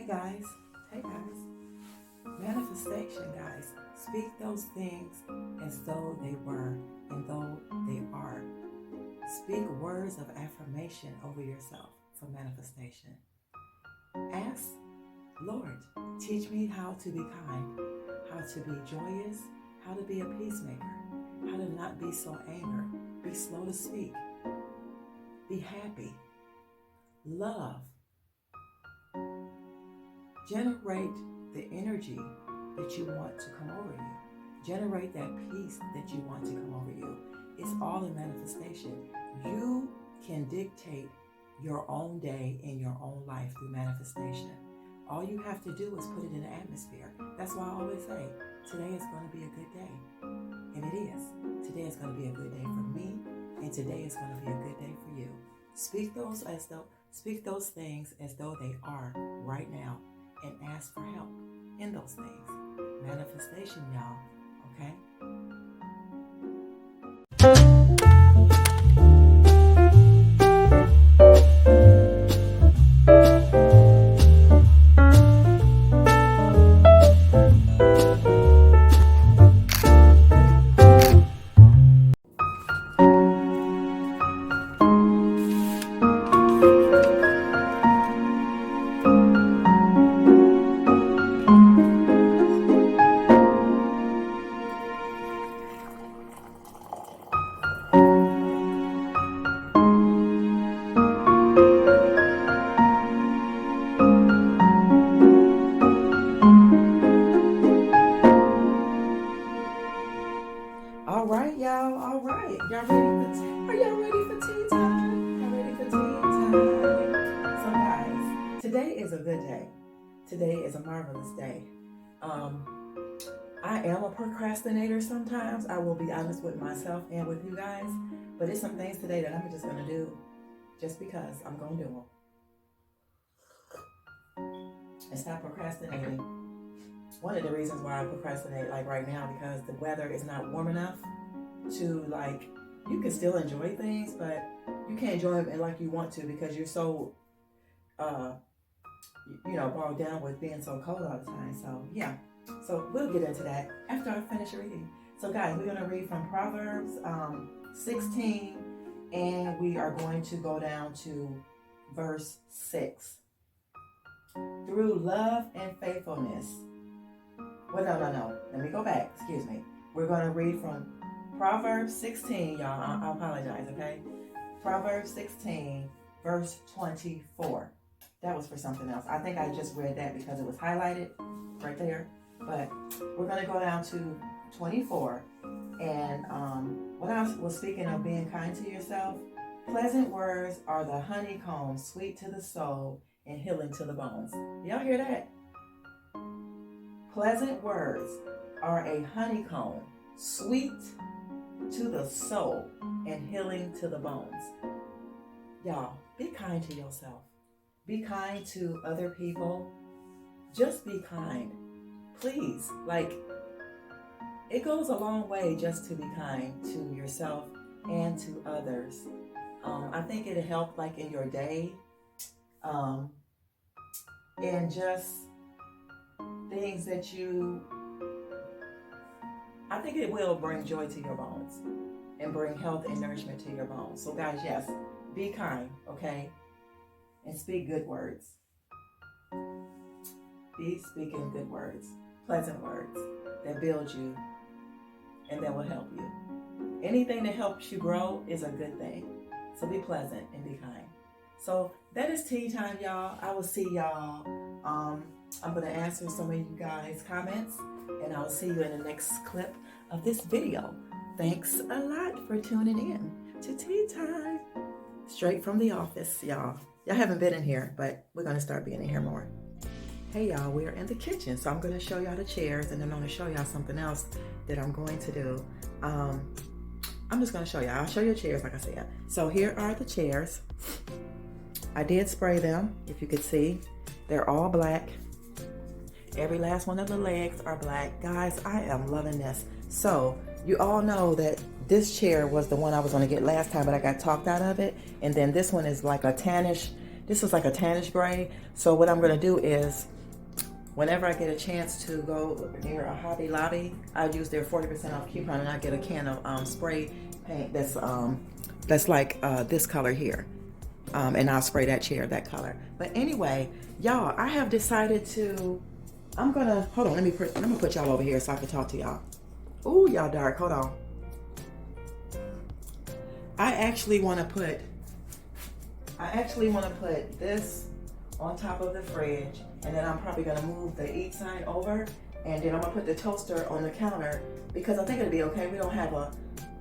Hey guys, hey guys. Manifestation, guys. Speak those things as though they were and though they are. Speak words of affirmation over yourself for manifestation. Ask, Lord, teach me how to be kind, how to be joyous, how to be a peacemaker, how to not be so angry, be slow to speak, be happy, love. Generate the energy that you want to come over you. Generate that peace that you want to come over you. It's all in manifestation. You can dictate your own day in your own life through manifestation. All you have to do is put it in the atmosphere. That's why I always say, today is going to be a good day. And it is. Today is going to be a good day for me, and today is going to be a good day for you. Speak those things as though they are right now, and ask for help in those things. Manifestation, y'all. Okay? All right, y'all. All right. Are y'all ready for tea time? Y'all ready for tea time? So guys, today is a good day. Today is a marvelous day. I am a procrastinator sometimes. I will be honest with myself and with you guys. But it's some things today that I'm just going to do just because I'm going to do them. And stop procrastinating. One of the reasons why I procrastinate like right now, because the weather is not warm enough to you can still enjoy things, but you can't enjoy them like you want to because you're so, bogged down with being so cold all the time. So yeah, so we'll get into that after I finish reading. So guys, we're going to read from Proverbs 16, and we are going to go down to verse 6. Through love and faithfulness. Well, no. Let me go back. Excuse me. We're going to read from Proverbs 16, y'all. I apologize, okay? Proverbs 16, verse 24. That was for something else. I think I just read that because it was highlighted right there. But we're going to go down to 24. And when I was speaking of being kind to yourself, pleasant words are the honeycomb, sweet to the soul and healing to the bones. Y'all hear that? Pleasant words are a honeycomb, sweet to the soul and healing to the bones. Y'all, be kind to yourself. Be kind to other people. Just be kind. Please. It goes a long way just to be kind to yourself and to others. I think it'll help in your day. And just things that I think it will bring joy to your bones and bring health and nourishment to your bones. So guys, yes, be kind, okay? And speak good words. Be speaking good words, pleasant words that build you and that will help you. Anything that helps you grow is a good thing. So be pleasant and be kind. So that is tea time, y'all. I will see y'all. I'm going to answer some of you guys' comments, and I'll see you in the next clip of this video. Thanks a lot for tuning in to Tea Time. Straight from the office, y'all. Y'all haven't been in here, but we're going to start being in here more. Hey, y'all, we are in the kitchen, so I'm going to show y'all the chairs, and then I'm going to show y'all something else that I'm going to do. I'm just going to show y'all. I'll show you the chairs, like I said. So here are the chairs. I did spray them, if you could see. They're all black. Every last one of the legs are black. Guys, I am loving this. So you all know that this chair was the one I was going to get last time, but I got talked out of it. And then this one is like a tannish This is like a tannish gray. So what I'm gonna do is, whenever I get a chance to go near a Hobby Lobby, I use their 40% off coupon, and I get a can of spray paint that's like this color here. And I'll spray that chair that color. But anyway, y'all, I have decided to, I'm gonna put y'all over here so I can talk to y'all. Ooh, y'all dark, hold on. I actually wanna put this on top of the fridge, and then I'm probably gonna move the eat sign over, and then I'm gonna put the toaster on the counter, because I think it'll be okay. We don't have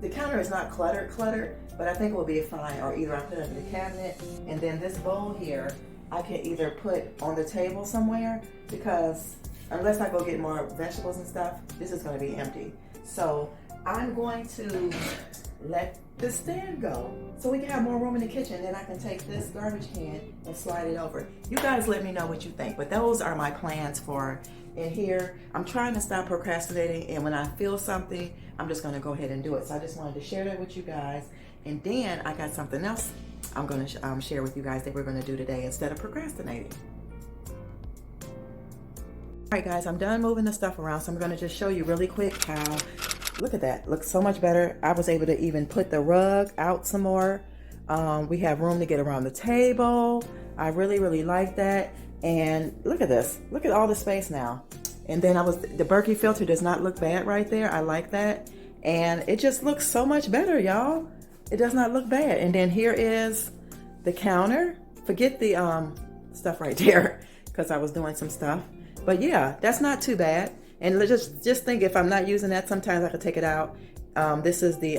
the counter is not cluttered, but I think it will be fine. Or either I put it in the cabinet, and then this bowl here, I can either put on the table somewhere, because unless I go get more vegetables and stuff, this is gonna be empty. So I'm going to let the stand go so we can have more room in the kitchen. Then I can take this garbage can and slide it over. You guys let me know what you think, but those are my plans for in here. I'm trying to stop procrastinating, and when I feel something, I'm just gonna go ahead and do it. So I just wanted to share that with you guys. And then I got something else I'm gonna share with you guys that we're gonna do today instead of procrastinating. All right guys, I'm done moving the stuff around, so I'm gonna just show you really quick how, look at that, looks so much better. I was able to even put the rug out some more. We have room to get around the table. I really like that. And look at this, look at all the space now. And then the Berkey filter does not look bad right there. I like that. And it just looks so much better, y'all. It does not look bad. And then here is the counter. Forget the stuff right there, because I was doing some stuff. But yeah, that's not too bad. And just think, if I'm not using that, sometimes I could take it out. This is the,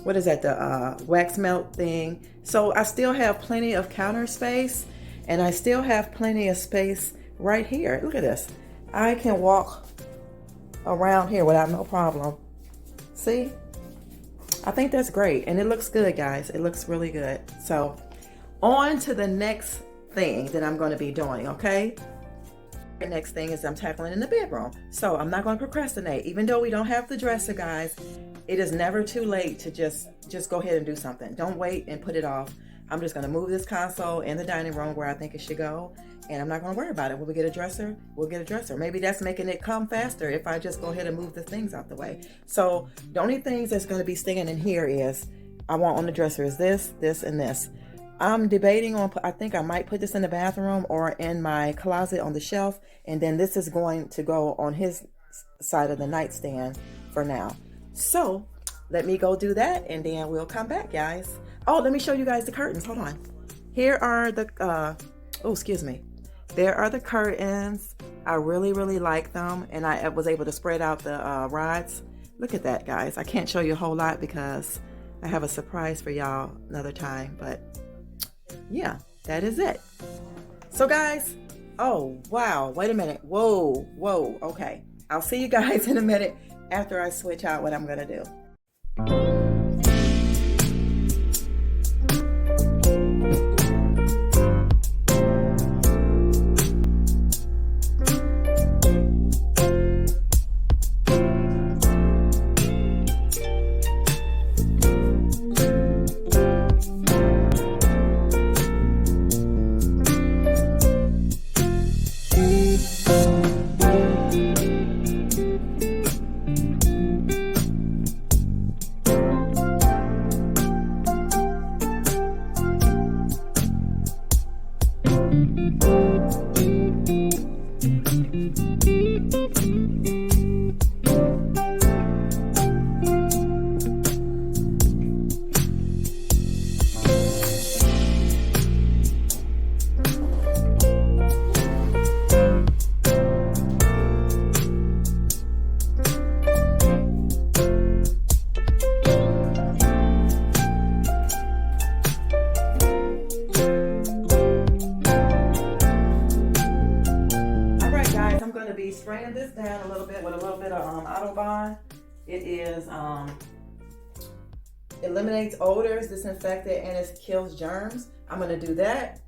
what is that? The wax melt thing. So I still have plenty of counter space, and I still have plenty of space right here. Look at this. I can walk around here without no problem. See? I think that's great. And it looks good, guys. It looks really good. So on to the next thing that I'm going to be doing, okay? The next thing is I'm tackling in the bedroom. So I'm not going to procrastinate. Even though we don't have the dresser, guys, it is never too late to just go ahead and do something. Don't wait and put it off. I'm just going to move this console in the dining room where I think it should go, and I'm not going to worry about it. When we get a dresser, we'll get a dresser. Maybe that's making it come faster if I just go ahead and move the things out the way. So the only things that's going to be staying in here is, I want on the dresser is this, and this. I'm debating on, I think I might put this in the bathroom or in my closet on the shelf, and then this is going to go on his side of the nightstand for now. So let me go do that, and then we'll come back, guys. Oh, let me show you guys the curtains. Hold on. Here are the, There are the curtains. I really like them, and I was able to spread out the rods. Look at that, guys. I can't show you a whole lot because I have a surprise for y'all another time, but yeah, that is it. So guys, oh, wow, wait a minute. Whoa, okay. I'll see you guys in a minute after I switch out what I'm gonna do. Spraying this down a little bit with a little bit of Autobahn. It is eliminates odors, disinfectant, and it kills germs. I'm going to do that,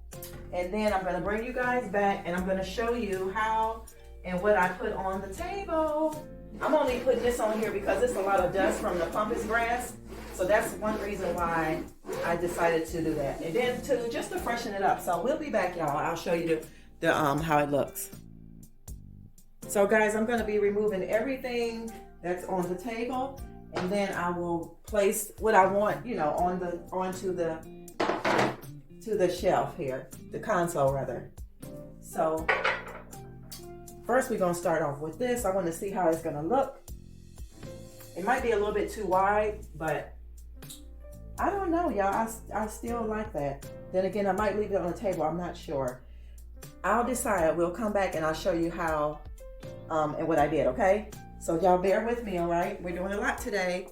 and then I'm going to bring you guys back, and I'm going to show you how and what I put on the table. I'm only putting this on here because it's a lot of dust from the pampas grass So that's one reason why I decided to do that. And then just to freshen it up. So we'll be back, y'all. I'll show you the how it looks. So guys, I'm gonna be removing everything that's on the table, and then I will place what I want, you know, onto the shelf here, the console rather. So first we're gonna start off with this. I want to see how it's gonna look. It might be a little bit too wide, but I don't know, y'all. I still like that. Then again, I might leave it on the table. I'm not sure. I'll decide. We'll come back and I'll show you how and what I did, okay? So y'all bear with me, all right? We're doing a lot today.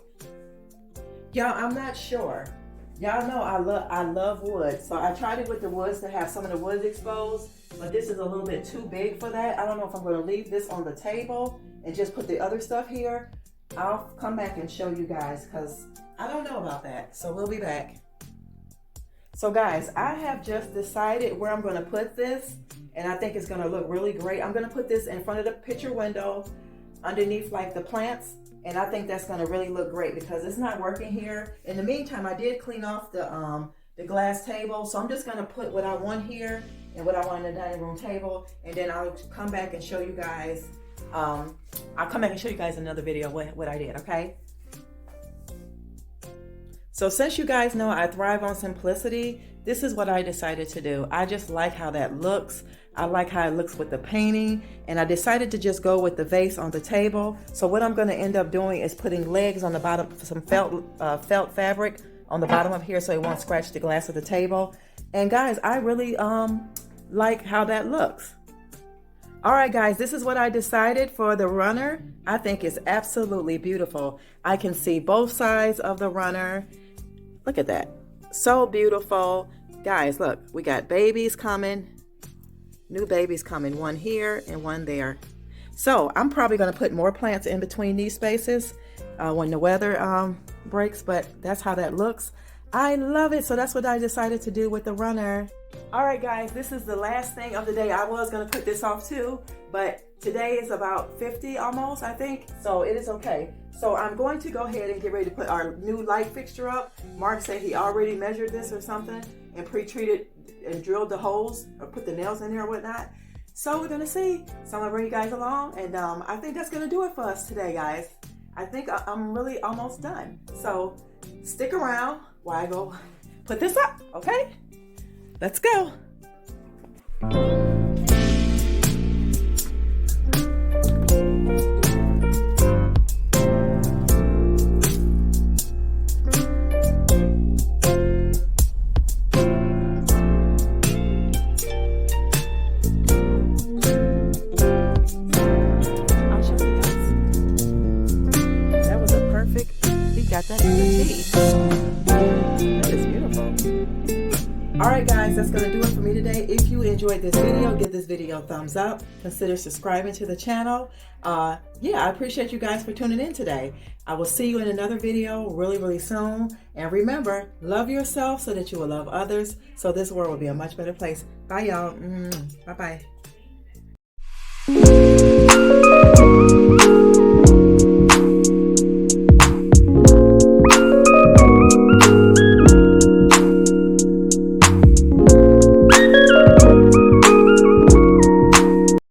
Y'all, I'm not sure. Y'all know I love wood. So I tried it with the woods to have some of the woods exposed, but this is a little bit too big for that. I don't know if I'm going to leave this on the table and just put the other stuff here. I'll come back and show you guys because I don't know about that. So we'll be back. So guys, I have just decided where I'm going to put this, and I think it's going to look really great. I'm going to put this in front of the picture window underneath like the plants, and I think that's going to really look great because it's not working here. In the meantime, I did clean off the glass table, so I'm just going to put what I want here and what I want in the dining room table, and then I'll come back and show you guys. I'll come back and show you guys another video what I did, okay? So since you guys know I thrive on simplicity, this is what I decided to do. I just like how that looks. I like how it looks with the painting, and I decided to just go with the vase on the table. So what I'm going to end up doing is putting legs on the bottom, some felt fabric on the bottom of here so it won't scratch the glass of the table. And guys, I really like how that looks. All right, guys, this is what I decided for the runner. I think it's absolutely beautiful. I can see both sides of the runner. Look at that. So beautiful. Guys, look, we got babies coming. New babies coming, one here and one there. So I'm probably going to put more plants in between these spaces when the weather breaks, but that's how that looks. I love it. So that's what I decided to do with the runner. All right, guys, this is the last thing of the day. I was going to put this off too, but today is about 50 almost, I think. So it is okay. So I'm going to go ahead and get ready to put our new light fixture up. Mark said he already measured this or something and pre-treated and drilled the holes or put the nails in there or whatnot. So we're going to see. So I'm going to bring you guys along, and I think that's going to do it for us today, guys. I think I'm really almost done. So stick around while I go put this up, okay? Let's go. Got that in the tea. That is beautiful. Alright guys, that's going to do it for me today. If you enjoyed this video, give this video a thumbs up. Consider subscribing to the channel. Yeah, I appreciate you guys for tuning in today. I will see you in another video really soon. And remember, love yourself so that you will love others, so this world will be a much better place. Bye y'all. Bye-bye.